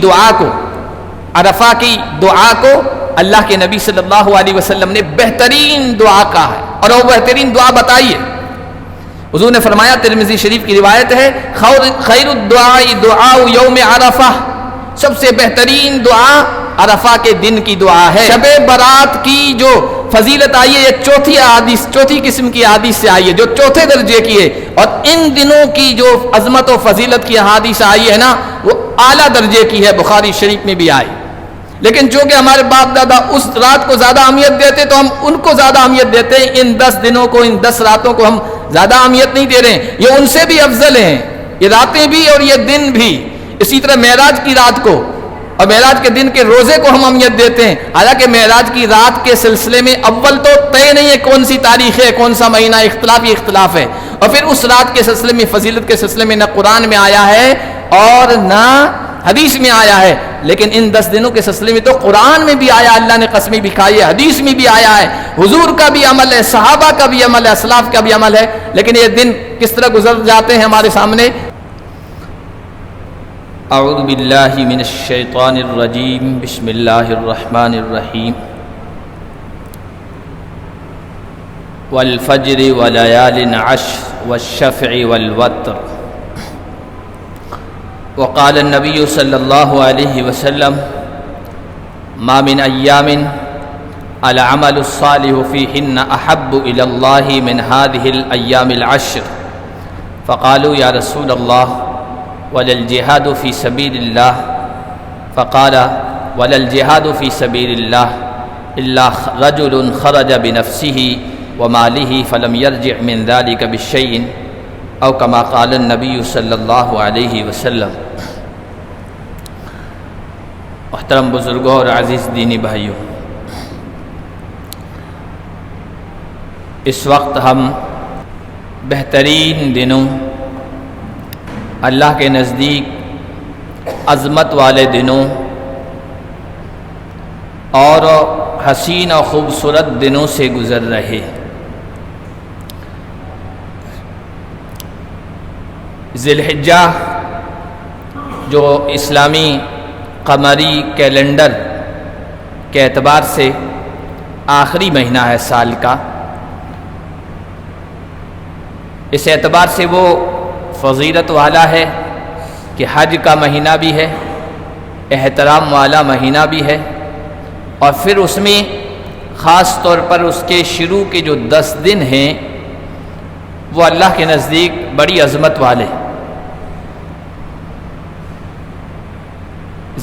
دعا کو، عرفہ کی دعا کو اللہ کے نبی صلی اللہ علیہ وسلم نے بہترین دعا کہا ہے، اور وہ بہترین دعا بتائیے۔ حضور نے فرمایا، ترمذی شریف کی روایت ہے، خیر الدعاء دعاء یوم عرفہ، سب سے بہترین دعا عرفہ کے دن کی دعا ہے۔ شب برات کی جو فضیلت آئی ہے، یہ چوتھی قسم کی احادیث سے آئی ہے، جو چوتھے درجے کی ہے، اور ان دنوں کی جو عظمت و فضیلت کی احادیث آئی ہے نا، وہ اعلیٰ درجے کی ہے، بخاری شریف میں بھی آئی۔ لیکن چونکہ ہمارے باپ دادا اس رات کو زیادہ اہمیت دیتے تو ہم ان کو زیادہ اہمیت دیتے ہیں، ان 10 دنوں کو، ان 10 راتوں کو ہم زیادہ اہمیت نہیں دے رہے ہیں۔ یہ ان سے بھی افضل ہیں، یہ راتیں بھی اور یہ دن بھی۔ اسی طرح معراج کی رات کو اور معراج کے دن کے روزے کو ہم اہمیت دیتے ہیں، حالانکہ معراج کی رات کے سلسلے میں اول تو طے نہیں ہے کون سی تاریخ ہے، کون سا مہینہ، اختلاف ہے، اور پھر اس رات کے سلسلے میں، فضیلت کے سلسلے میں نہ قرآن میں آیا ہے اور نہ حدیث میں آیا ہے، لیکن ان 10 دنوں کے سلسلے میں تو قرآن میں بھی آیا، اللہ نے قسمیں بھی کھائی ہے، حدیث میں بھی آیا ہے، حضور کا بھی عمل ہے، صحابہ کا بھی عمل ہے، اسلاف کا بھی عمل ہے، لیکن یہ دن کس طرح گزر جاتے ہیں ہمارے سامنے۔ اعوذ باللہ من الشیطان الرجیم، بسم اللہ الرحمن الرحیم۔ والفجر وليال عشر والشفع والوتر، وقال النبي صلى الله عليه وسلم: ما من أيام العمل الصالح فيهن أحب إلى الله من هذه الأيام العشر. فقالوا يا رسول الله ولا الجهاد في سبيل الله؟ فقال ولا الجهاد في سبيل الله إلا رجل خرج بنفسه وماله فلم يرجع من ذلك بالشيء، او کما قال النبی صلی اللہ علیہ وسلم۔ محترم بزرگوں اور عزیز دینی بھائیوں، اس وقت ہم بہترین دنوں، اللہ کے نزدیک عظمت والے دنوں اور حسین اور خوبصورت دنوں سے گزر رہے۔ ذی الحجہ جو اسلامی قمری کیلنڈر کے اعتبار سے آخری مہینہ ہے سال کا، اس اعتبار سے وہ فضیلت والا ہے کہ حج کا مہینہ بھی ہے، احترام والا مہینہ بھی ہے، اور پھر اس میں خاص طور پر اس کے شروع کے جو 10 دن ہیں وہ اللہ کے نزدیک بڑی عظمت والے،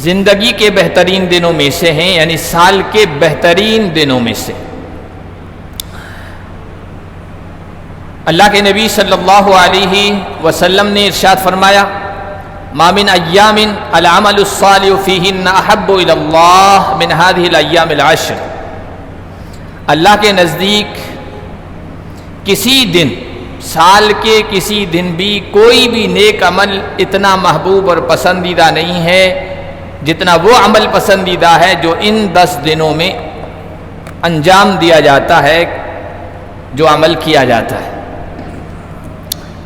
زندگی کے بہترین دنوں میں سے ہیں، یعنی سال کے بہترین دنوں میں سے۔ اللہ کے نبی صلی اللہ علیہ وسلم نے ارشاد فرمایا: ما من ایام العمل الصالح فیہن احب الی اللہ من هذه الایام العشر۔ اللہ کے نزدیک کسی دن، سال کے کسی دن بھی کوئی بھی نیک عمل اتنا محبوب اور پسندیدہ نہیں ہے جتنا وہ عمل پسندیدہ ہے جو ان 10 دنوں میں انجام دیا جاتا ہے، جو عمل کیا جاتا ہے۔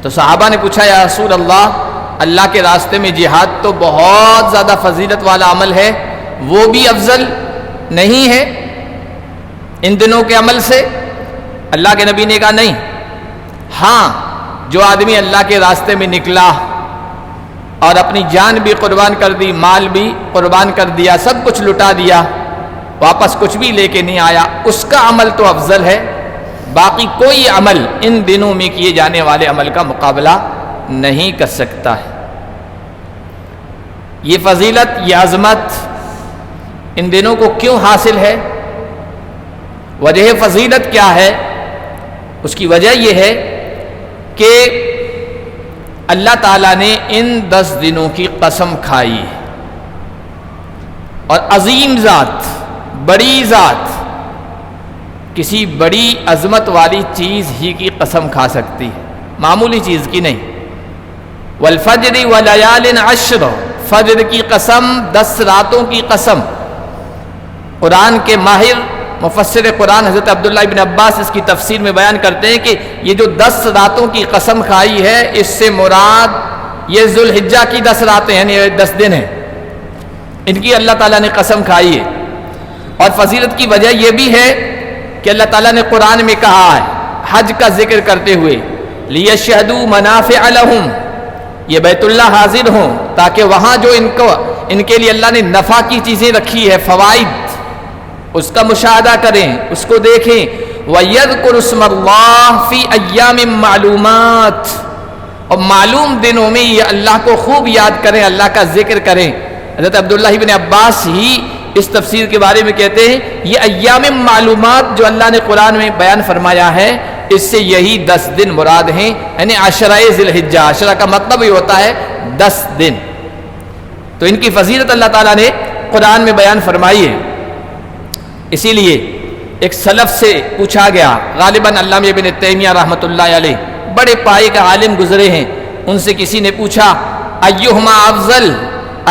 تو صحابہ نے پوچھا: یا رسول اللہ کے راستے میں جہاد تو بہت زیادہ فضیلت والا عمل ہے، وہ بھی افضل نہیں ہے ان دنوں کے عمل سے؟ اللہ کے نبی نے کہا نہیں، ہاں جو آدمی اللہ کے راستے میں نکلا اور اپنی جان بھی قربان کر دی، مال بھی قربان کر دیا، سب کچھ لٹا دیا، واپس کچھ بھی لے کے نہیں آیا، اس کا عمل تو افضل ہے، باقی کوئی عمل ان دنوں میں کیے جانے والے عمل کا مقابلہ نہیں کر سکتا ہے۔ یہ فضیلت، یہ عظمت ان دنوں کو کیوں حاصل ہے؟ وجہ فضیلت کیا ہے؟ اس کی وجہ یہ ہے کہ اللہ تعالیٰ نے ان 10 دنوں کی قسم کھائی ہے، اور عظیم ذات، بڑی ذات کسی بڑی عظمت والی چیز ہی کی قسم کھا سکتی ہے، معمولی چیز کی نہیں۔ والفجر ولیال عشر، فجر کی قسم، 10 راتوں کی قسم۔ قرآن کے ماہر مفسر قرآن حضرت عبداللہ ابن عباس اس کی تفسیر میں بیان کرتے ہیں کہ یہ جو 10 راتوں کی قسم کھائی ہے، اس سے مراد یہ ذوالحجہ کی 10 راتیں، یعنی 10 دن ہیں، ان کی اللہ تعالیٰ نے قسم کھائی ہے. اور فضیلت کی وجہ یہ بھی ہے کہ اللہ تعالیٰ نے قرآن میں کہا ہے حج کا ذکر کرتے ہوئے لِيَشْهَدُوا مَنَافِعَ لَهُمْ، یہ بیت اللہ حاضر ہوں تاکہ وہاں جو ان کے لیے اللہ نے نفع کی چیزیں رکھی ہے، فوائد، اس کا مشاہدہ کریں، اس کو دیکھیں. وَيَذْكُرُ اسْمَ اللَّهِ فِي أَيَّامٍ مَّعْلُومَاتٍ، اور معلوم دنوں میں یہ اللہ کو خوب یاد کریں، اللہ کا ذکر کریں. حضرت عبداللہ بن عباس ہی اس تفسیر کے بارے میں کہتے ہیں یہ ایام معلومات جو اللہ نے قرآن میں بیان فرمایا ہے اس سے یہی 10 دن مراد ہیں، یعنی عشرہ ذی الحجہ. عشرہ کا مطلب ہی ہوتا ہے 10 دن. تو ان کی فضیلت اللہ تعالیٰ نے قرآن میں بیان فرمائی ہے. اسی لیے ایک سلف سے پوچھا گیا، غالباً علامہ ابن تیمیہ رحمۃ اللہ علیہ بڑے پائے کا عالم گزرے ہیں، ان سے کسی نے پوچھا ایہما افضل،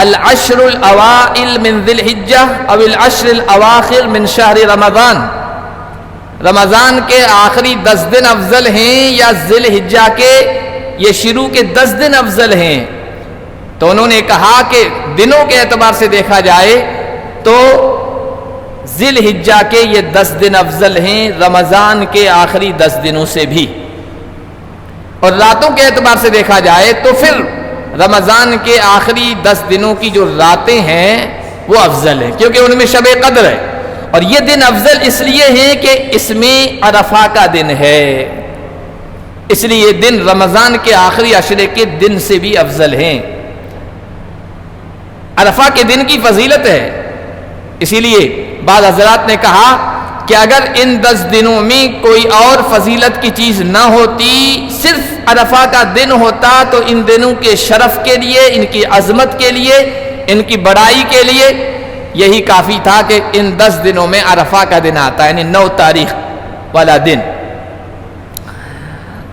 العشر الاوائل من ذی الحجہ او العشر الاواخر من شہر رمضان، رمضان کے آخری 10 دن افضل ہیں یا ذی الحجہ کے یہ شروع کے 10 دن افضل ہیں؟ تو انہوں نے کہا کہ دنوں کے اعتبار سے دیکھا جائے تو ذی الحجہ کے یہ 10 دن افضل ہیں رمضان کے آخری 10 دنوں سے بھی، اور راتوں کے اعتبار سے دیکھا جائے تو پھر رمضان کے آخری 10 دنوں کی جو راتیں ہیں وہ افضل ہیں، کیونکہ ان میں شب قدر ہے. اور یہ دن افضل اس لیے ہیں کہ اس میں عرفہ کا دن ہے، اس لیے یہ دن رمضان کے آخری عشرے کے دن سے بھی افضل ہیں. عرفہ کے دن کی فضیلت ہے. اسی لیے بعض حضرات نے کہا کہ اگر ان 10 دنوں میں کوئی اور فضیلت کی چیز نہ ہوتی، صرف عرفہ کا دن ہوتا تو ان دنوں کے شرف کے لیے، ان کی عظمت کے لیے، ان کی بڑائی کے لیے یہی کافی تھا کہ ان 10 دنوں میں عرفہ کا دن آتا ہے، یعنی 9 تاریخ والا دن.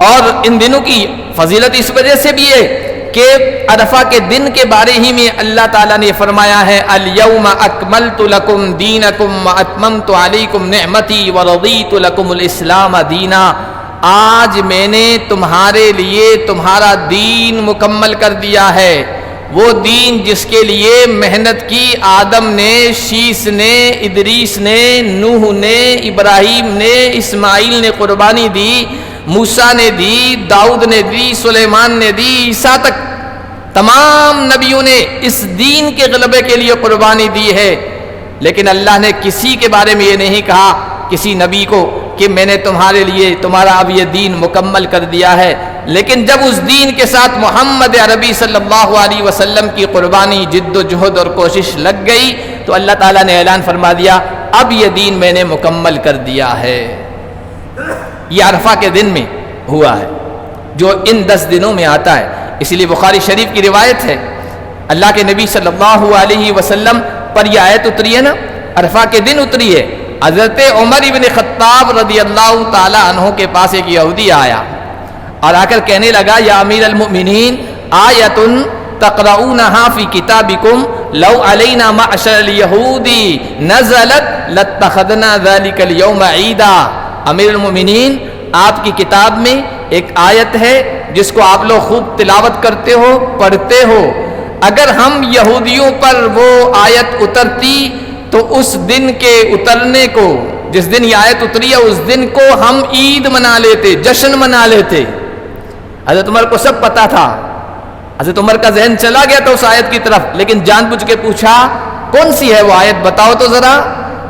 اور ان دنوں کی فضیلت اس وجہ سے بھی ہے کہ عرفہ کے دن کے بارے ہی میں اللہ تعالیٰ نے فرمایا ہے الیوم اکملت لکم دینکم واتممت علیکم نعمتی ورضیت لکم الاسلام دینا، آج میں نے تمہارے لیے تمہارا دین مکمل کر دیا ہے. وہ دین جس کے لیے محنت کی آدم نے، شیس نے، ادریس نے، نوح نے، ابراہیم نے، اسماعیل نے قربانی دی، موسیٰ نے دی، داؤد نے دی، سلیمان نے دی، عیسیٰ تک تمام نبیوں نے اس دین کے غلبے کے لیے قربانی دی ہے. لیکن اللہ نے کسی کے بارے میں یہ نہیں کہا کسی نبی کو کہ میں نے تمہارے لیے تمہارا اب یہ دین مکمل کر دیا ہے. لیکن جب اس دین کے ساتھ محمد عربی صلی اللہ علیہ وسلم کی قربانی، جد و جہد اور کوشش لگ گئی تو اللہ تعالیٰ نے اعلان فرما دیا اب یہ دین میں نے مکمل کر دیا ہے. یہ عرفہ کے دن میں ہوا ہے جو ان 10 دنوں میں آتا ہے. اسی لیے بخاری شریف کی روایت ہے اللہ کے نبی صلی اللہ علیہ وسلم پر یہ آیت اتری ہے نا، عرفہ کے دن اتری ہے. حضرت عمر ابن خطاب رضی اللہ تعالی عنہ کے پاس ایک یہودی آیا اور آ کر کہنے لگا یا امیر المؤمنین آیت تقرؤونہا فی کتابکم لو علینا معشر الیہودی نزلت لاتخذنا ذلک اليوم عیدا. امیر المؤمنین آپ کی کتاب میں ایک آیت ہے جس کو آپ لوگ خوب تلاوت کرتے ہو، پڑھتے ہو، اگر ہم یہودیوں پر وہ آیت اترتی تو اس دن کے اترنے کو، جس دن یہ آیت اتری ہے اس دن کو ہم عید منا لیتے، جشن منا لیتے. حضرت عمر کو سب پتا تھا، حضرت عمر کا ذہن چلا گیا تھا اس آیت کی طرف، لیکن جان بوجھ کے پوچھا کون سی ہے وہ آیت، بتاؤ تو ذرا.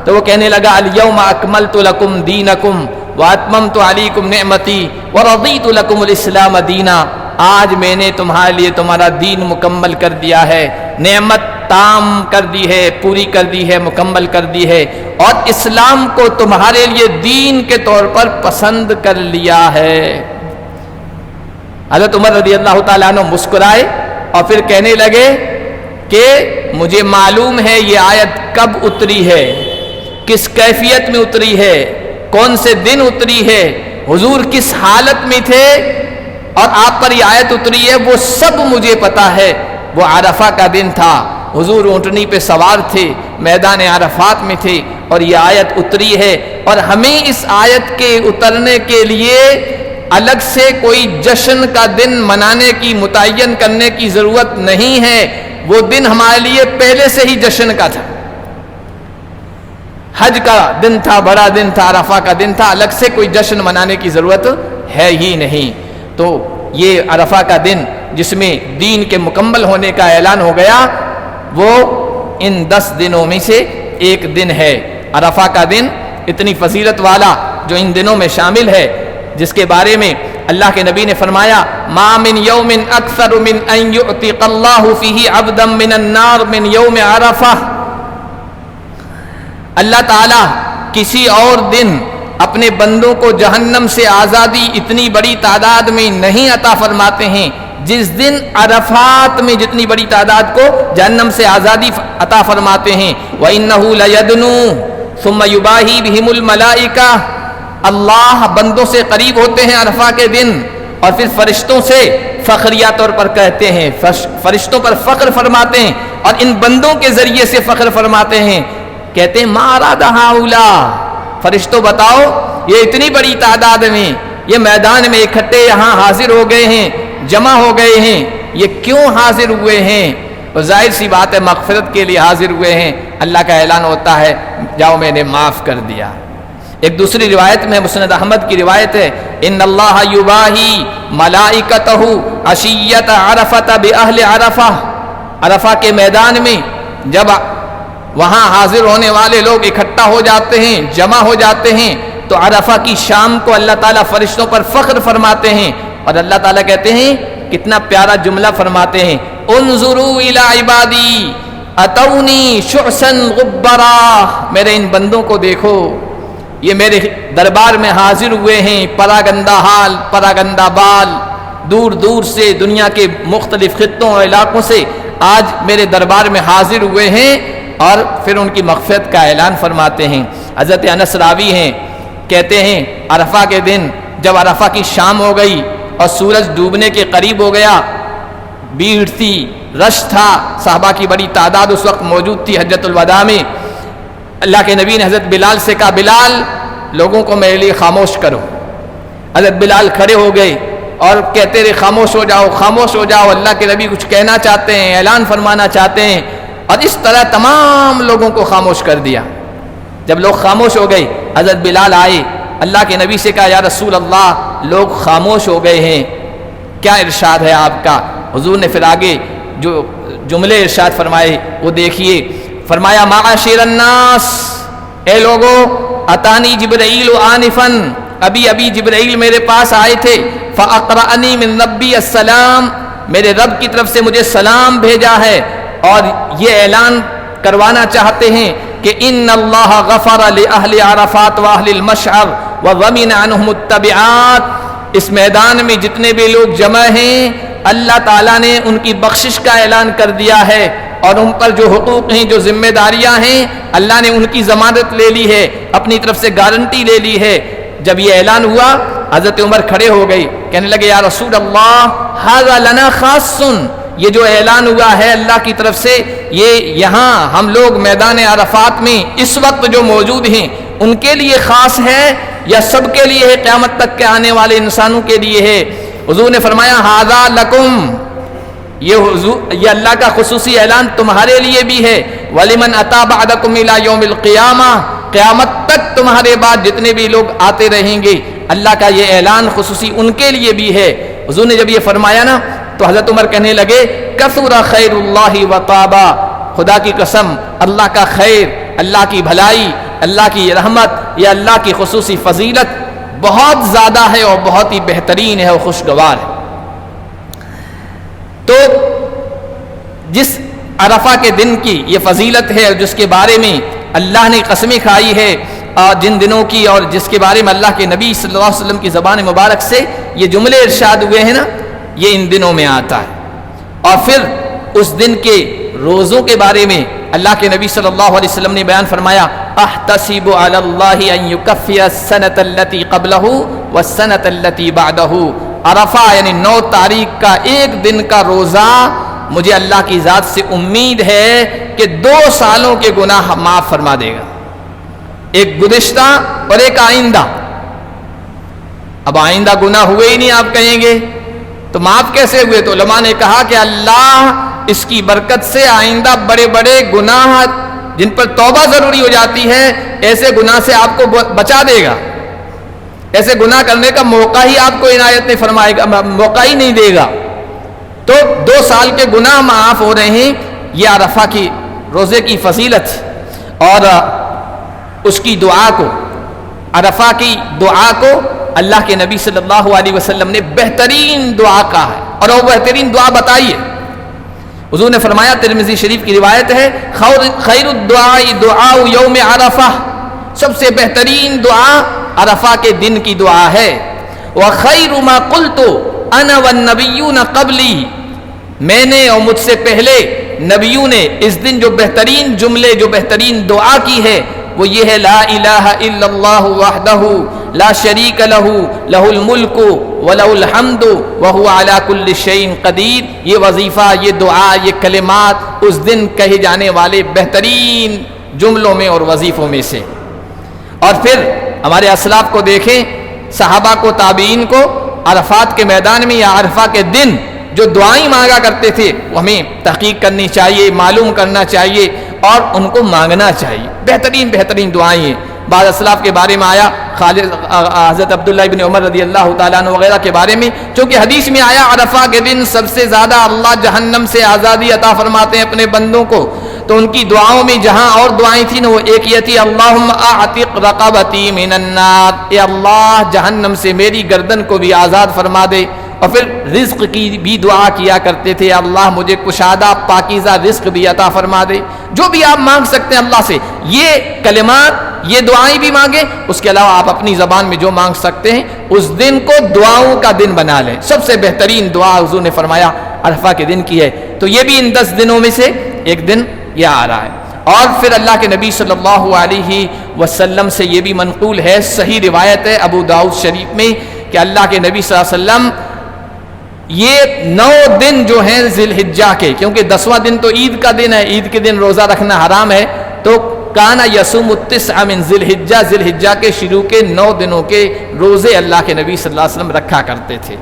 تو وہ کہنے لگا الیوم اکملت لکم دینکم واتممت علیکم نعمتی ورضیت لکم الاسلام دینا، آج میں نے تمہارے لیے تمہارا دین مکمل کر دیا ہے، نعمت تام کر دی ہے، پوری کر دی ہے، مکمل کر دی ہے، اور اسلام کو تمہارے لیے دین کے طور پر پسند کر لیا ہے. حضرت عمر رضی اللہ تعالیٰ عنہ مسکرائے اور پھر کہنے لگے کہ مجھے معلوم ہے یہ آیت کب اتری ہے، کس کیفیت میں اتری ہے، کون سے دن اتری ہے، حضور کس حالت میں تھے اور آپ پر یہ آیت اتری ہے، وہ سب مجھے پتا ہے. وہ عرفہ کا دن تھا، حضور اونٹنی پہ سوار تھے، میدان عرفات میں تھے اور یہ آیت اتری ہے. اور ہمیں اس آیت کے اترنے کے لیے الگ سے کوئی جشن کا دن منانے کی، متعین کرنے کی ضرورت نہیں ہے. وہ دن ہمارے لیے پہلے سے ہی جشن کا تھا. حج کا دن تھا، بڑا دن تھا، عرفہ کا دن تھا، الگ سے کوئی جشن منانے کی ضرورت ہے ہی نہیں. تو یہ عرفہ کا دن جس میں دین کے مکمل ہونے کا اعلان ہو گیا، وہ ان 10 دنوں میں سے ایک دن ہے. عرفہ کا دن اتنی فضیلت والا جو ان دنوں میں شامل ہے، جس کے بارے میں اللہ کے نبی نے فرمایا ما من یوم اکثر من ان یعتق اللہ فیہ عبدا من النار من یوم عرفہ. اللہ تعالیٰ کسی اور دن اپنے بندوں کو جہنم سے آزادی اتنی بڑی تعداد میں نہیں عطا فرماتے ہیں جس دن عرفات میں جتنی بڑی تعداد کو جہنم سے آزادی عطا فرماتے ہیں. وَإِنَّهُ لَيَدْنُو ثُمَّ يُبَاهِي بِهِمُ الْمَلَائِكَةُ. اللہ بندوں سے قریب ہوتے ہیں عرفہ کے دن اور پھر فرشتوں سے فخریہ طور پر کہتے ہیں، فرشتوں پر فخر فرماتے ہیں اور ان بندوں کے ذریعے سے فخر فرماتے ہیں. کہتے ہیں ما اراد ہؤلاء، فرشتوں بتاؤ یہ اتنی بڑی تعداد میں یہ میدان میں اکٹھے یہاں حاضر ہو گئے ہیں، جمع ہو گئے ہیں، یہ کیوں حاضر ہوئے ہیں؟ اور ظاہر سی بات ہے مغفرت کے لیے حاضر ہوئے ہیں. اللہ کا اعلان ہوتا ہے جاؤ میں نے معاف کر دیا. ایک دوسری روایت میں مسند احمد کی روایت ہے ان اللہ یباہی ملائکتہ عشیۃ عرفۃ باہل عرفہ. عرفہ کے میدان میں جب وہاں حاضر ہونے والے لوگ اکٹھا ہو جاتے ہیں، جمع ہو جاتے ہیں، تو عرفہ کی شام کو اللہ تعالیٰ فرشتوں پر فخر فرماتے ہیں اور اللہ تعالیٰ کہتے ہیں کتنا پیارا جملہ فرماتے ہیں انظروا الی عبادی اتونی شعثا غبرا. میرے ان بندوں کو دیکھو، یہ میرے دربار میں حاضر ہوئے ہیں پراگندہ حال، پراگندہ بال، دور دور سے دنیا کے مختلف خطوں اور علاقوں سے آج میرے دربار میں حاضر ہوئے ہیں اور پھر ان کی مغفرت کا اعلان فرماتے ہیں. حضرت انس راوی ہیں، کہتے ہیں عرفہ کے دن جب عرفہ کی شام ہو گئی اور سورج ڈوبنے کے قریب ہو گیا، بھیڑ تھی، رش تھا، صحابہ کی بڑی تعداد اس وقت موجود تھی حجۃ الوداع میں. اللہ کے نبی نے حضرت بلال سے کہا بلال لوگوں کو میرے لیے خاموش کرو. حضرت بلال کھڑے ہو گئے اور کہتے رہے خاموش ہو جاؤ، خاموش ہو جاؤ، اللہ کے نبی کچھ کہنا چاہتے ہیں، اعلان فرمانا چاہتے ہیں. اور اس طرح تمام لوگوں کو خاموش کر دیا. جب لوگ خاموش ہو گئے حضرت بلال آئے، اللہ کے نبی سے کہا یا رسول اللہ لوگ خاموش ہو گئے ہیں، کیا ارشاد ہے آپ کا؟ حضور نے پھر آگے جو جملے ارشاد فرمائے وہ دیکھیے. فرمایا معاشر الناس، اے لوگو، اتانی جبرائیل آنفا، ابھی جبرائیل میرے پاس آئے تھے، فاقرأنی من ربی السلام، میرے رب کی طرف سے مجھے سلام بھیجا ہے اور یہ اعلان کروانا چاہتے ہیں کہ ان اللہ غفر لأہل عرفات واہل المشعر وضمن عنہم التبعات. اس میدان میں جتنے بھی لوگ جمع ہیں اللہ تعالیٰ نے ان کی بخشش کا اعلان کر دیا ہے اور ان پر جو حقوق ہیں، جو ذمہ داریاں ہیں، اللہ نے ان کی ضمانت لے لی ہے، اپنی طرف سے گارنٹی لے لی ہے. جب یہ اعلان ہوا حضرت عمر کھڑے ہو گئے، کہنے لگے یا رسول اللہ ھذا لنا خاص، یہ جو اعلان ہوا ہے اللہ کی طرف سے، یہ یہاں ہم لوگ میدان عرفات میں اس وقت جو موجود ہیں ان کے لیے خاص ہے یا سب کے لیے ہے، قیامت تک کے آنے والے انسانوں کے لیے ہے؟ حضور نے فرمایا ھذا لکم، یہ اللہ کا خصوصی اعلان تمہارے لیے بھی ہے. وَلِمَنْ أَتَى بَعْدَكُمْ إِلَى يَوْمِ الْقِيَامَةِ، قیامت تک تمہارے بعد جتنے بھی لوگ آتے رہیں گے اللہ کا یہ اعلان خصوصی ان کے لیے بھی ہے. حضور نے جب یہ فرمایا نا تو حضرت عمر کہنے لگے کثر خیر اللہ وطابا، خدا کی قسم اللہ کا خیر، اللہ کی بھلائی، اللہ کی رحمت، یہ اللہ کی خصوصی فضیلت بہت زیادہ ہے اور بہت ہی بہترین ہے اور خوشگوار ہے. تو جس عرفہ کے دن کی یہ فضیلت ہے اور جس کے بارے میں اللہ نے قسمیں کھائی ہے اور جن دنوں کی اور جس کے بارے میں اللہ کے نبی صلی اللہ علیہ وسلم کی زبان مبارک سے یہ جملے ارشاد ہوئے ہیں نا، یہ ان دنوں میں آتا ہے. اور پھر اس دن کے روزوں کے بارے میں اللہ کے نبی صلی اللہ علیہ وسلم نے بیان فرمایا احتسب علی اللہ ان یکفی السنۃ التي قبلہ والسنۃ التي بعدہ. عرفہ یعنی 9 تاریخ کا ایک دن کا روزہ مجھے اللہ کی ذات سے امید ہے کہ 2 سالوں کے گناہ معاف فرما دے گا، ایک گزشتہ اور ایک آئندہ. اب آئندہ گناہ ہوئے ہی نہیں آپ کہیں گے تو معاف کیسے ہوئے؟ تو علماء نے کہا کہ اللہ اس کی برکت سے آئندہ بڑے بڑے گناہ جن پر توبہ ضروری ہو جاتی ہے، ایسے گناہ سے آپ کو بچا دے گا، ایسے گناہ کرنے کا موقع ہی آپ کو عنایت نہیں فرمائے گا، موقع ہی نہیں دے گا۔ تو 2 سال کے گناہ معاف ہو رہے ہیں، یہ عرفہ کی روزے کی فضیلت اور اس کی دعا کو، عرفہ کی دعا کو اللہ کے نبی صلی اللہ علیہ وسلم نے بہترین دعا کہا ہے، اور وہ بہترین دعا بتائیے۔ حضور نے فرمایا، ترمذی شریف کی روایت ہے، خیر الدعاء دعاء یوم عرفہ، سب سے بہترین دعا عرفہ کے دن کی دعا ہے۔ وخیر ما قلت انا والنبیون قبلی، میں نے اور مجھ سے پہلے نبیوں نے اس دن جو بہترین جملے، جو بہترین دعا کی ہے وہ یہ ہے، لا الہ الا اللہ وحدہ لا شریک لہ لہ الملک ولہ الحمد وہو علی کل شیء قدیر۔ یہ وظیفہ، یہ دعا، یہ کلمات اس دن کہے جانے والے بہترین جملوں میں اور وظیفوں میں سے۔ اور پھر ہمارے اسلاف کو دیکھیں، صحابہ کو، تابعین کو عرفات کے میدان میں یا عرفہ کے دن جو دعائیں مانگا کرتے تھے، وہ ہمیں تحقیق کرنی چاہیے، معلوم کرنا چاہیے اور ان کو مانگنا چاہیے۔ بہترین بہترین دعائیں ہیں۔ بعض اسلاف کے بارے میں آیا، حضرت عبداللہ ابن عمر رضی اللہ تعالیٰ عنہ وغیرہ کے بارے میں، چونکہ حدیث میں آیا عرفہ کے دن سب سے زیادہ اللہ جہنم سے آزادی عطا فرماتے ہیں اپنے بندوں کو، تو ان کی دعاؤں میں جہاں اور دعائیں تھیں نا، وہ ایک یہ تھی، اللہم اعتق رقبتی من النار، اے اللہ جہنم سے میری گردن کو بھی آزاد فرما دے۔ اور پھر رزق کی بھی دعا کیا کرتے تھے، اللہ مجھے کشادہ پاکیزہ رزق بھی عطا فرما دے۔ جو بھی آپ مانگ سکتے ہیں اللہ سے، یہ کلمات، یہ دعائیں بھی مانگیں، اس کے علاوہ آپ اپنی زبان میں جو مانگ سکتے ہیں، اس دن کو دعاؤں کا دن بنا لیں۔ سب سے بہترین دعا حضور نے فرمایا عرفہ کے دن کی ہے، تو یہ بھی ان 10 دنوں میں سے ایک دن یہ آ رہا ہے۔ اور پھر اللہ کے نبی صلی اللہ علیہ وسلم سے یہ بھی منقول ہے، صحیح روایت ہے ابو داؤد شریف میں، کہ اللہ کے نبی صلی اللہ علیہ وسلم یہ 9 دن جو ہیں ذی الحجہ کے، کیونکہ 10واں دن تو عید کا دن ہے، عید کے دن روزہ رکھنا حرام ہے، تو کانا یصوم التسع من ذی الحجہ، ذی الحجہ کے شروع کے 9 دنوں کے روزے اللہ کے نبی صلی اللہ علیہ وسلم رکھا کرتے تھے۔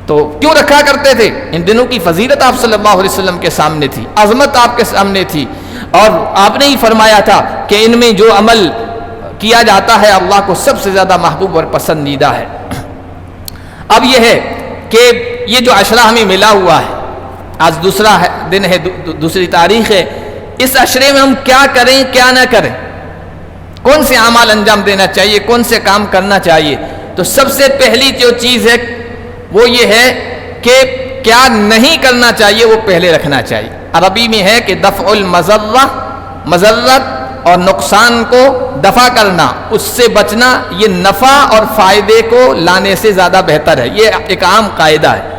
تو کیوں رکھا کرتے تھے؟ ان دنوں کی فضیلت آپ صلی اللہ علیہ وسلم کے سامنے تھی، عظمت آپ کے سامنے تھی، اور آپ نے ہی فرمایا تھا کہ ان میں جو عمل کیا جاتا ہے اللہ کو سب سے زیادہ محبوب اور پسندیدہ ہے۔ اب یہ ہے کہ یہ جو عشرہ ہمیں ملا ہوا ہے، آج دوسرا دن ہے، دوسری تاریخ ہے، اس عشرے میں ہم کیا کریں کیا نہ کریں، کون سے اعمال انجام دینا چاہیے، کون سے کام کرنا چاہیے، تو سب سے پہلی جو چیز ہے وہ یہ ہے کہ کیا نہیں کرنا چاہیے وہ پہلے رکھنا چاہیے۔ عربی میں ہے کہ دفع المضرہ، مضرت اور نقصان کو دفع کرنا، اس سے بچنا، یہ نفع اور فائدے کو لانے سے زیادہ بہتر ہے، یہ ایک عام قاعدہ ہے۔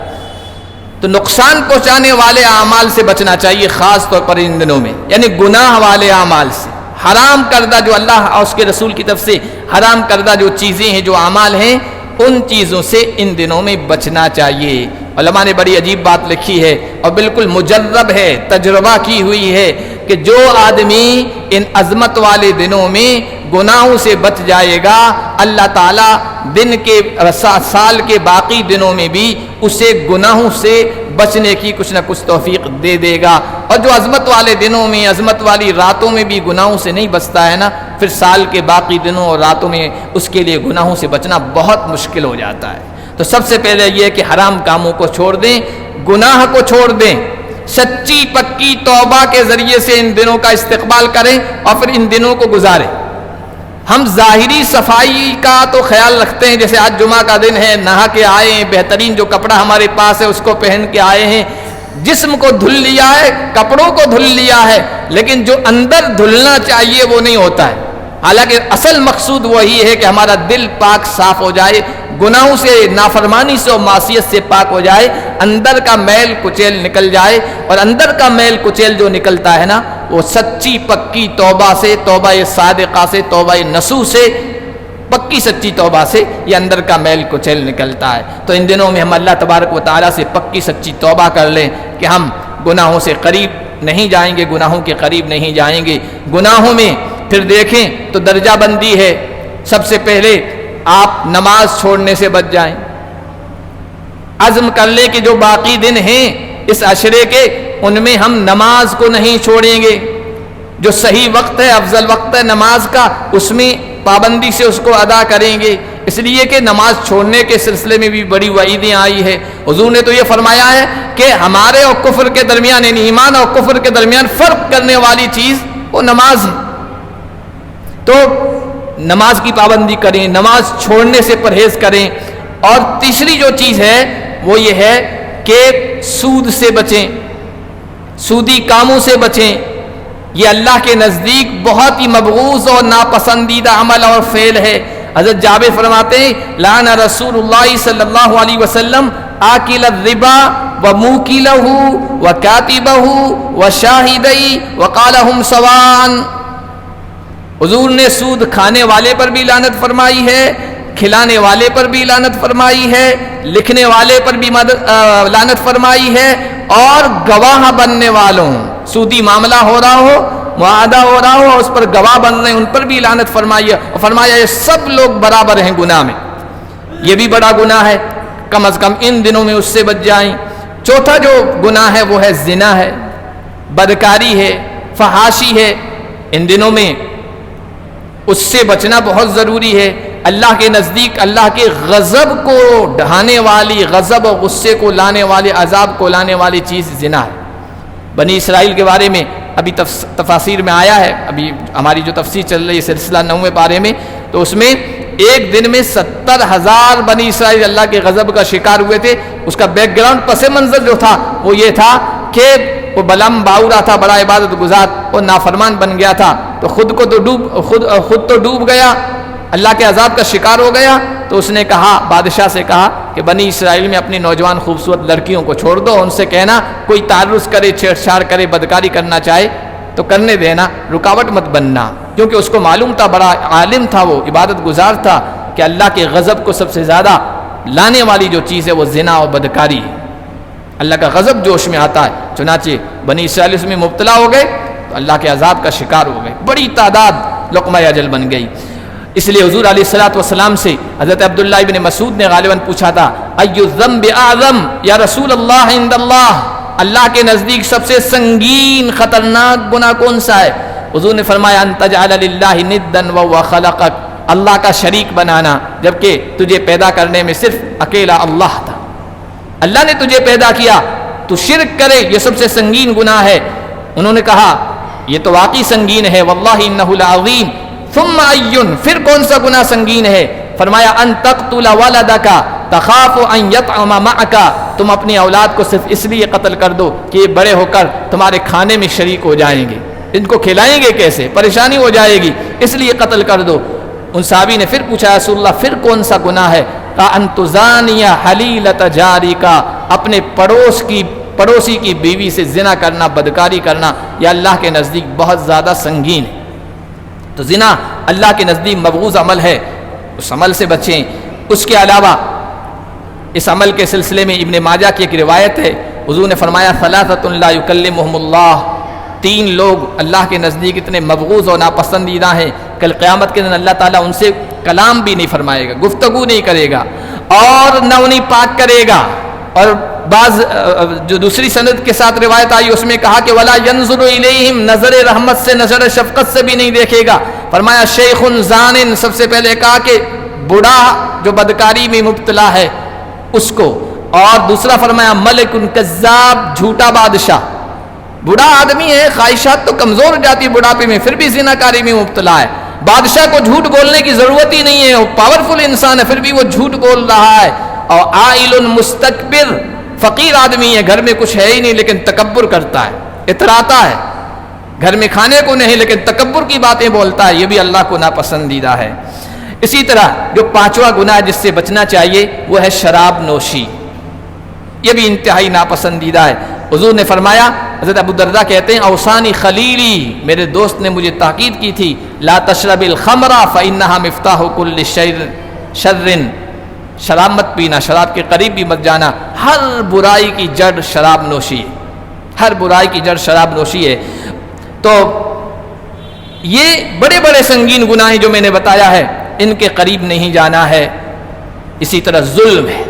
تو نقصان پہنچانے والے اعمال سے بچنا چاہیے، خاص طور پر ان دنوں میں، یعنی گناہ والے اعمال سے، حرام کردہ جو اللہ اور اس کے رسول کی طرف سے حرام کردہ جو چیزیں ہیں، جو اعمال ہیں، ان چیزوں سے ان دنوں میں بچنا چاہیے۔ علماء نے بڑی عجیب بات لکھی ہے اور بالکل مجرب ہے، تجربہ کی ہوئی ہے، کہ جو آدمی ان عظمت والے دنوں میں گناہوں سے بچ جائے گا، اللہ تعالیٰ دن کے سال کے باقی دنوں میں بھی اسے گناہوں سے بچنے کی کچھ نہ کچھ توفیق دے دے گا۔ اور جو عظمت والے دنوں میں، عظمت والی راتوں میں بھی گناہوں سے نہیں بچتا ہے نا، پھر سال کے باقی دنوں اور راتوں میں اس کے لیے گناہوں سے بچنا بہت مشکل ہو جاتا ہے۔ تو سب سے پہلے یہ ہے کہ حرام کاموں کو چھوڑ دیں، گناہ کو چھوڑ دیں، سچی پکی توبہ کے ذریعے سے ان دنوں کا استقبال کریں اور پھر ان دنوں کو گزاریں۔ ہم ظاہری صفائی کا تو خیال رکھتے ہیں، جیسے آج جمعہ کا دن ہے، نہا کے آئے ہیں، بہترین جو کپڑا ہمارے پاس ہے اس کو پہن کے آئے ہیں، جسم کو دھل لیا ہے، کپڑوں کو دھل لیا ہے، لیکن جو اندر دھلنا چاہیے وہ نہیں ہوتا ہے۔ حالانکہ اصل مقصود وہی ہے کہ ہمارا دل پاک صاف ہو جائے، گناہوں سے، نافرمانی سے اور معصیت سے پاک ہو جائے، اندر کا میل کچیل نکل جائے، اور اندر کا میل کچیل جو نکلتا ہے نا، وہ سچی پکی توبہ سے، توبہ صادقہ سے، توبہ نصوح سے، پکی سچی توبہ سے یہ اندر کا میل کچیل نکلتا ہے۔ تو ان دنوں میں ہم اللہ تبارک و تعالیٰ سے پکی سچی توبہ کر لیں کہ ہم گناہوں سے قریب نہیں جائیں گے، گناہوں کے قریب نہیں جائیں گے۔ گناہوں میں پھر دیکھیں تو درجہ بندی ہے۔ سب سے پہلے آپ نماز چھوڑنے سے بچ جائیں، عزم کر لیں کہ جو باقی دن ہیں اس عشرے کے ان میں ہم نماز کو نہیں چھوڑیں گے. جو صحیح وقت ہے، افضل وقت ہے نماز کا، اس میں پابندی سے اس کو ادا کریں گے. اس لیے کہ نماز چھوڑنے کے سلسلے میں بھی بڑی وعیدیں آئی ہے. حضور نے تو یہ فرمایا ہے کہ ہمارے اور کفر کے درمیان، یعنی ایمان اور کفر کے درمیان فرق کرنے والی چیز وہ نماز ہے. تو نماز کی پابندی کریں، نماز چھوڑنے سے پرہیز کریں. اور تیسری جو چیز ہے وہ یہ ہے کہ سود سے بچیں، سودی کاموں سے بچیں. یہ اللہ کے نزدیک بہت ہی مبغوض اور ناپسندیدہ عمل اور فعل ہے. حضرت جابر فرماتے ہیں لعن رسول اللہ صلی اللہ علیہ وسلم آکل الربا وموکلہ وکاتبہ وشاہدی وقال ہم سواء. حضور نے سود کھانے والے پر بھی لعنت فرمائی ہے، کھلانے والے پر بھی لعنت فرمائی ہے، لکھنے والے پر بھی لعنت فرمائی ہے، اور گواہ بننے والوں، سودی معاملہ ہو رہا ہو، معاہدہ ہو رہا ہو، اس پر گواہ بن رہے ہیں، ان پر بھی لعنت فرمائی ہے. اور فرمایا یہ سب لوگ برابر ہیں گناہ میں. یہ بھی بڑا گناہ ہے، کم از کم ان دنوں میں اس سے بچ جائیں. چوتھا جو گناہ ہے وہ ہے زنا ہے، بدکاری ہے، فحاشی ہے. ان دنوں میں اس سے بچنا بہت ضروری ہے. اللہ کے نزدیک اللہ کے غضب کو ڈھانے والی، غضب اور غصے کو لانے والی، عذاب کو لانے والی چیز زنا ہے. بنی اسرائیل کے بارے میں ابھی تفاسیر میں آیا ہے، ابھی ہماری جو تفسیر چل رہی ہے سلسلہ 9ویں پارے میں، تو اس میں ایک دن میں 70,000 بنی اسرائیل اللہ کے غضب کا شکار ہوئے تھے. اس کا بیک گراؤنڈ پس منظر جو تھا وہ یہ تھا کہ وہ بلم باورا تھا، بڑا عبادت گزار، اور نافرمان بن گیا تھا. تو خود تو ڈوب گیا، اللہ کے عذاب کا شکار ہو گیا. تو اس نے کہا، بادشاہ سے کہا کہ بنی اسرائیل میں اپنی نوجوان خوبصورت لڑکیوں کو چھوڑ دو، ان سے کہنا کوئی تعرض کرے، چھیڑ چھاڑ کرے، بدکاری کرنا چاہے تو کرنے دینا، رکاوٹ مت بننا. کیونکہ اس کو معلوم تھا، بڑا عالم تھا، وہ عبادت گزار تھا، کہ اللہ کے غضب کو سب سے زیادہ لانے والی جو چیز ہے وہ زنا اور بدکاری ہے. اللہ کا غضب جوش میں آتا ہے. چنانچہ بنی اسرائیل اس میں مبتلا ہو گئے تو اللہ کے عذاب کا شکار ہو گئے، بڑی تعداد لقمہ اجل بن گئی. اس لیے حضور علیہ الصلوۃ والسلام سے حضرت عبداللہ ابن مسعود نے غالباً پوچھا تھا ای الذنب اعظم یا رسول اللہ عند اللہ، اللہ کے نزدیک سب سے سنگین خطرناک گناہ کون سا ہے؟ حضور نے فرمایا ان تجعل للہ ندا وهو خلقک، اللہ کا شریک بنانا جبکہ تجھے پیدا کرنے میں صرف اکیلا اللہ تھا. اللہ نے تجھے پیدا کیا، تو شرک کرے، یہ سب سے سنگین گناہ ہے. انہوں نے کہا یہ تو واقعی سنگین ہے، واللہ انہ لعظیم. ثم ایون، پھر کون سا گناہ سنگین ہے؟ فرمایا ان تقتل ولدک تخاف ان یطعم معک، تم اپنی اولاد کو صرف اس لیے قتل کر دو کہ یہ بڑے ہو کر تمہارے کھانے میں شریک ہو جائیں گے، ان کو کھلائیں گے کیسے، پریشانی ہو جائے گی، اس لیے قتل کر دو. ان صحابی نے پھر پوچھا رسول اللہ پھر کون سا گناہ ہے؟ کہا ان تزانی حلیلۃ جارک، اپنے پڑوسی کی بیوی سے زنا کرنا، بدکاری کرنا، یہ اللہ کے نزدیک بہت زیادہ سنگین ہے. تو زنا اللہ کے نزدیک مبغوض عمل ہے، اس عمل سے بچیں. اس کے علاوہ اس عمل کے سلسلے میں ابن ماجہ کی ایک روایت ہے، حضور نے فرمایا ثلاثۃ لا یکلمہم اللہ، 3 لوگ اللہ کے نزدیک اتنے مبغوض اور ناپسندیدہ ہیں، کل قیامت کے دن اللہ تعالیٰ ان سے کلام بھی نہیں فرمائے گا، گفتگو نہیں کرے گا، اور نہ انہیں پاک کرے گا. اور بعض جو دوسری سند کے ساتھ روایت آئی اس میں کہا کہ ولا ينظر الیہم، نظر رحمت سے، نظر شفقت سے بھی نہیں دیکھے گا. فرمایا شیخ زان، سب سے پہلے کہا کہ بوڑھا جو بدکاری میں مبتلا ہے اس کو، اور دوسرا فرمایا ملک کذاب، جھوٹا بادشاہ. بوڑھا آدمی ہے، خواہشات تو کمزور ہو جاتی بڑھاپے میں، پھر بھی زنا کاری میں مبتلا ہے. بادشاہ کو جھوٹ بولنے کی ضرورت ہی نہیں ہے، وہ پاورفل انسان ہے، پھر بھی وہ جھوٹ بول رہا ہے. اور عائل مستکبر، فقیر آدمی ہے، گھر میں کچھ ہے ہی نہیں لیکن تکبر کرتا ہے، اتراتا ہے، گھر میں کھانے کو نہیں لیکن تکبر کی باتیں بولتا ہے، یہ بھی اللہ کو ناپسندیدہ ہے. اسی طرح جو 5واں گناہ جس سے بچنا چاہیے وہ ہے شراب نوشی، یہ بھی انتہائی ناپسندیدہ ہے. حضور نے فرمایا، حضرت ابو درداء کہتے ہیں اوصانی خلیلی، میرے دوست نے مجھے تاکید کی تھی، لا تشرب الخمر فانها مفتاح كل شر، شراب مت پینا، شراب کے قریب بھی مت جانا، ہر برائی کی جڑ شراب نوشی ہے، ہر برائی کی جڑ شراب نوشی ہے. تو یہ بڑے بڑے سنگین گناہ جو میں نے بتایا ہے ان کے قریب نہیں جانا ہے. اسی طرح ظلم ہے،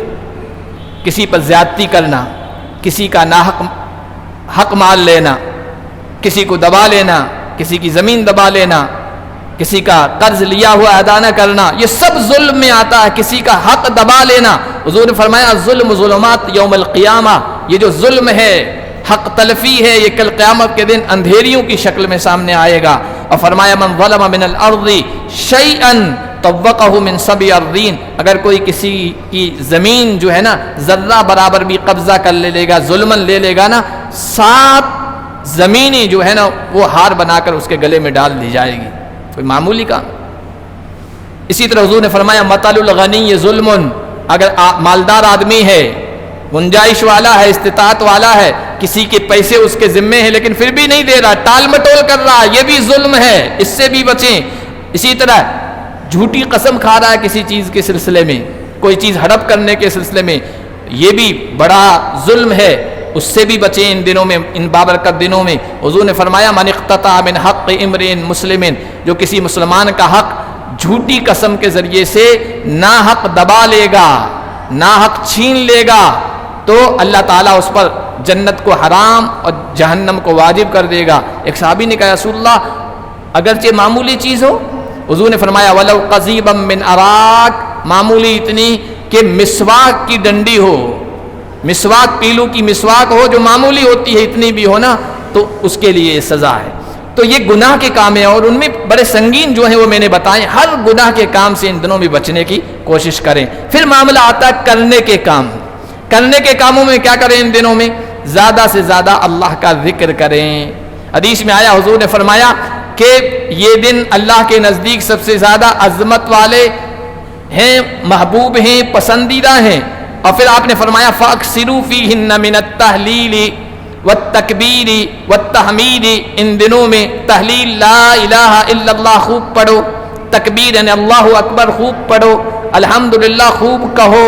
کسی پر زیادتی کرنا، کسی کا ناحق حق مال لینا، کسی کو دبا لینا، کسی کی زمین دبا لینا، کسی کا قرض لیا ہوا ادا نہ کرنا، یہ سب ظلم میں آتا ہے۔ کسی کا حق دبا لینا، حضور نے فرمایا ظلم ظلمات یوم القیامہ، یہ جو ظلم ہے، حق تلفی ہے، یہ کل قیامت کے دن اندھیریوں کی شکل میں سامنے آئے گا۔ اور فرمایا من ظلم من الارض شیئا طوقہ من سبع ارضین، اگر کوئی کسی کی زمین جو ہے نا ذرہ برابر بھی قبضہ کر لے گا، ظلمن لے لے گا نا، 7 زمینیں جو ہے نا وہ ہار بنا کر اس کے گلے میں ڈال دی جائے گی، کوئی معمولی کام۔ اسی طرح حضور نے فرمایا مطل الغنی ظلم، اگر مالدار آدمی ہے، گنجائش والا ہے، استطاعت والا ہے، کسی کے پیسے اس کے ذمے ہیں لیکن پھر بھی نہیں دے رہا، ٹال مٹول کر رہا، یہ بھی ظلم ہے، اس سے بھی بچیں۔ اسی طرح جھوٹی قسم کھا رہا ہے کسی چیز کے سلسلے میں، کوئی چیز ہڑپ کرنے کے سلسلے میں، یہ بھی بڑا ظلم ہے، اس سے بھی بچیں ان دنوں میں، ان بابرکت دنوں میں۔ حضور نے فرمایا من اقتطع من حق امرئ مسلم، جو کسی مسلمان کا حق جھوٹی قسم کے ذریعے سے ناحق دبا لے گا، ناحق چھین لے گا، تو اللہ تعالیٰ اس پر جنت کو حرام اور جہنم کو واجب کر دے گا۔ ایک صحابی نے کہا رسول اللہ اگرچہ معمولی چیز ہو، حضور نے فرمایا ولو قضیبا من اراک، معمولی اتنی کہ مسواک کی ڈنڈی ہو، مسواک پیلو کی مسواک ہو جو معمولی ہوتی ہے، اتنی بھی ہو نا، تو اس کے لیے یہ سزا ہے۔ تو یہ گناہ کے کام ہیں اور ان میں بڑے سنگین جو ہیں وہ میں نے بتائے، ہر گناہ کے کام سے ان دنوں میں بچنے کی کوشش کریں۔ پھر معاملہ آتا ہے کرنے کے کام، کرنے کے کاموں میں کیا کریں ان دنوں میں؟ زیادہ سے زیادہ اللہ کا ذکر کریں۔ حدیث میں آیا حضور نے فرمایا کہ یہ دن اللہ کے نزدیک سب سے زیادہ عظمت والے ہیں، محبوب ہیں، پسندیدہ ہیں۔ اور پھر آپ نے فرمایا فَأَكْثِرُوا فِيهِنَّ مِنَ التَّهْلِيلِ وَالتَّكْبِيرِ وَالتَّحْمِيدِ، ان دنوں میں تحلیل لا الہ الا اللہ خوب پڑھو، تکبیر یعنی اللہ اکبر خوب پڑھو، الحمدللہ خوب کہو،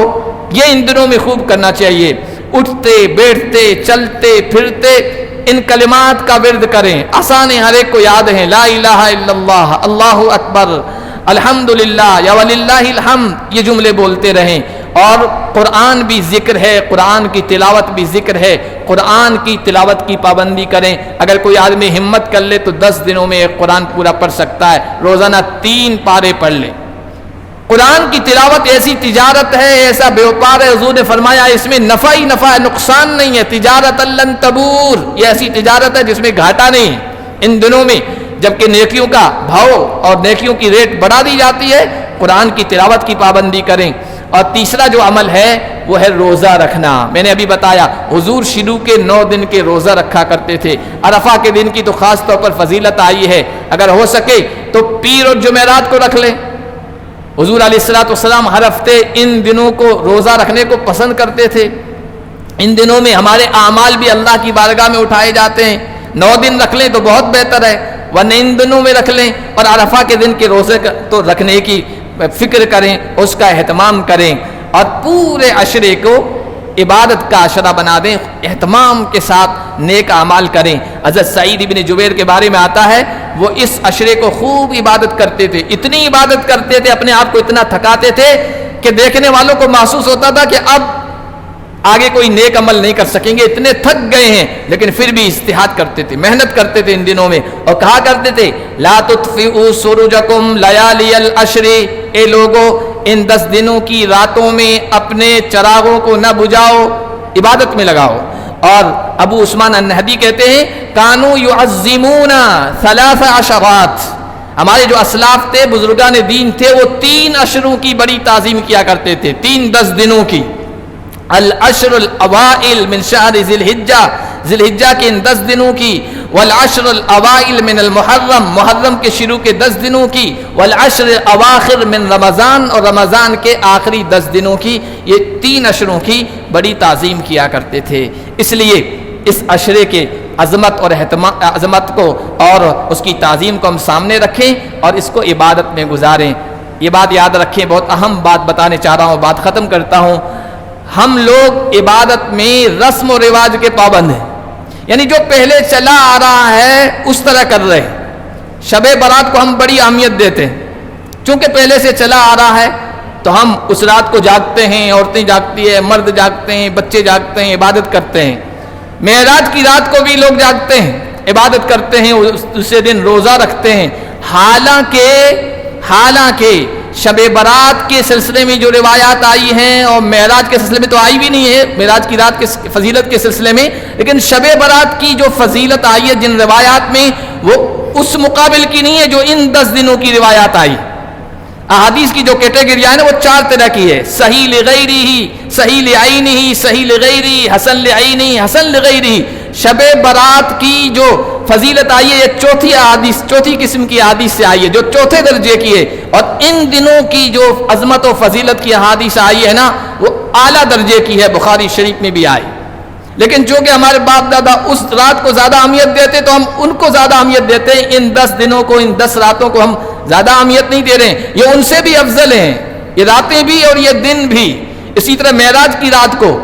یہ ان دنوں میں خوب کرنا چاہیے۔ اٹھتے بیٹھتے چلتے پھرتے ان کلمات کا ورد کریں، آسان ہر ایک کو یاد ہیں، لا الہ الا اللہ، اللہ اکبر، الحمدللہ یا وللہ الحمد، یہ جملے بولتے رہیں۔ اور قرآن بھی ذکر ہے، قرآن کی تلاوت بھی ذکر ہے، قرآن کی تلاوت کی پابندی کریں۔ اگر کوئی آدمی ہمت کر لے تو 10 دنوں میں ایک قرآن پورا پڑھ سکتا ہے، روزانہ 3 پارے پڑھ لے۔ قرآن کی تلاوت ایسی تجارت ہے، ایسا بیوپار ہے، حضور نے فرمایا اس میں نفع ہی نفع ہے، نقصان نہیں ہے، تجارت لن تبور، یہ ایسی تجارت ہے جس میں گھاٹا نہیں۔ ان دنوں میں جبکہ نیکیوں کا بھاؤ اور نیکیوں کی ریٹ بڑھا دی جاتی ہے، قرآن کی تلاوت کی پابندی کریں۔ اور تیسرا جو عمل ہے وہ ہے روزہ رکھنا۔ میں نے ابھی بتایا حضور شروع کے 9 دن کے روزہ رکھا کرتے تھے، عرفہ کے دن کی تو خاص طور پر فضیلت آئی ہے، اگر ہو سکے تو پیر اور جمعرات کو رکھ لیں۔ حضور علیہ السلام ہر ہفتے ان دنوں کو روزہ رکھنے کو پسند کرتے تھے۔ ان دنوں میں ہمارے اعمال بھی اللہ کی بارگاہ میں اٹھائے جاتے ہیں، 9 دن رکھ لیں تو بہت بہتر ہے، ورنہ ان دنوں میں رکھ لیں، اور عرفہ کے دن کے روزے تو رکھنے کی فکر کریں، اس کا اہتمام کریں، اور پورے عشرے کو عبادت کا عشرہ بنا دیں، اہتمام کے ساتھ نیک اعمال کریں۔ حضرت سعید بن جبیر کے بارے میں آتا ہے وہ اس عشرے کو خوب عبادت کرتے تھے، اتنی عبادت کرتے تھے، اپنے آپ کو اتنا تھکاتے تھے کہ دیکھنے والوں کو محسوس ہوتا تھا کہ اب آگے کوئی نیک عمل نہیں کر سکیں گے، اتنے تھک گئے ہیں، لیکن پھر بھی اجتہاد کرتے تھے، محنت کرتے تھے ان دنوں میں، اور کہا کرتے تھے لا تطفئوا سرجکم لیالی العشر، اے لوگو ان 10 دنوں کی راتوں میں اپنے چراغوں کو نہ بجھاؤ، عبادت میں لگاؤ۔ اور ابو عثمان النہدی کہتے ہیں کانوا یعظمون 3 عشرات، ہمارے جو اسلاف تھے، بزرگان دین تھے، وہ 3 عشروں کی بڑی تعظیم کیا کرتے تھے، 10 دنوں کی۔ العشر الاوائل من شہر ذی الحجہ، ذی الحجہ کے ان 10 دنوں کی، والعشر الاوائل من المحرم، محرم کے شروع کے 10 دنوں کی، والعشر الاواخر من رمضان، اور رمضان کے آخری 10 دنوں کی، یہ 3 عشروں کی بڑی تعظیم کیا کرتے تھے۔ اس لیے اس عشرے کے عظمت اور عظمت کو اور اس کی تعظیم کو ہم سامنے رکھیں اور اس کو عبادت میں گزاریں۔ یہ بات یاد رکھیں، بہت اہم بات بتانے چاہ رہا ہوں، بات ختم کرتا ہوں۔ ہم لوگ عبادت میں رسم و رواج کے پابند ہیں، یعنی جو پہلے چلا آ رہا ہے اس طرح کر رہے ہیں۔ شب برات کو ہم بڑی اہمیت دیتے ہیں، چونکہ پہلے سے چلا آ رہا ہے تو ہم اس رات کو جاگتے ہیں، عورتیں جاگتی ہیں، مرد جاگتے ہیں، بچے جاگتے ہیں، عبادت کرتے ہیں۔ معراج کی رات کو بھی لوگ جاگتے ہیں، عبادت کرتے ہیں، دوسرے دن روزہ رکھتے ہیں، حالانکہ شب برات کے سلسلے میں جو روایات آئی ہیں، اور معراج کے سلسلے میں تو آئی بھی نہیں ہے، معراج کی رات کے فضیلت کے سلسلے میں، لیکن شب برات کی جو فضیلت آئی ہے جن روایات میں، وہ اس مقابل کی نہیں ہے جو ان 10 دنوں کی روایات آئی۔ احادیث کی جو کیٹیگری ہے نا وہ 4 طرح کی ہے، صحیح لغیرہ، صحیح لعینہ، صحیح لغیرہ، حسن لعینہ، حسن لغیرہ۔ شب برات کی جو فضیلت آئی ہے یہ چوتھی قسم کی احادیث سے آئی ہے، جو چوتھے درجے کی ہے، اور ان دنوں کی جو عظمت و فضیلت کی احادیث آئی ہے نا وہ اعلیٰ درجے کی ہے، بخاری شریف میں بھی آئی۔ لیکن چونکہ ہمارے باپ دادا اس رات کو زیادہ اہمیت دیتے تو ہم ان کو زیادہ اہمیت دیتے ہیں، ان 10 دنوں کو، ان 10 راتوں کو ہم زیادہ اہمیت نہیں دے رہے ہیں، یہ ان سے بھی افضل ہیں، یہ راتیں بھی اور یہ دن بھی۔ اسی طرح معراج کی رات کو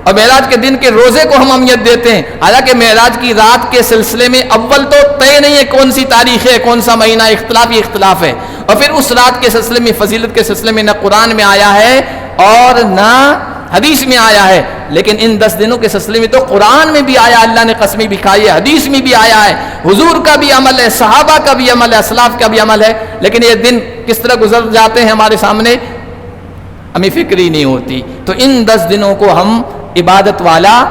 اور معراج کے دن کے روزے کو ہم اہمیت دیتے ہیں، حالانکہ معراج کی رات کے سلسلے میں اول تو طے نہیں ہے کون سی تاریخ ہے، کون سا مہینہ، اختلاف ہے، اور پھر اس رات کے سلسلے میں، فضیلت کے سلسلے میں نہ قرآن میں آیا ہے اور نہ حدیث میں آیا ہے، لیکن ان 10 دنوں کے سلسلے میں تو قرآن میں بھی آیا، اللہ نے قسمیں بھی کھائی ہے، حدیث میں بھی آیا ہے، حضور کا بھی عمل ہے، صحابہ کا بھی عمل ہے، اسلاف کا بھی عمل ہے، لیکن یہ دن کس طرح گزر جاتے ہیں ہمارے سامنے، ہمیں فکر ہی نہیں ہوتی۔ تو ان 10 دنوں کو ہم عبادت والا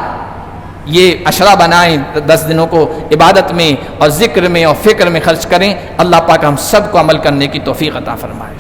یہ عشرہ بنائیں، 10 دنوں کو عبادت میں اور ذکر میں اور فکر میں خرچ کریں۔ اللہ پاک ہم سب کو عمل کرنے کی توفیق عطا فرمائے۔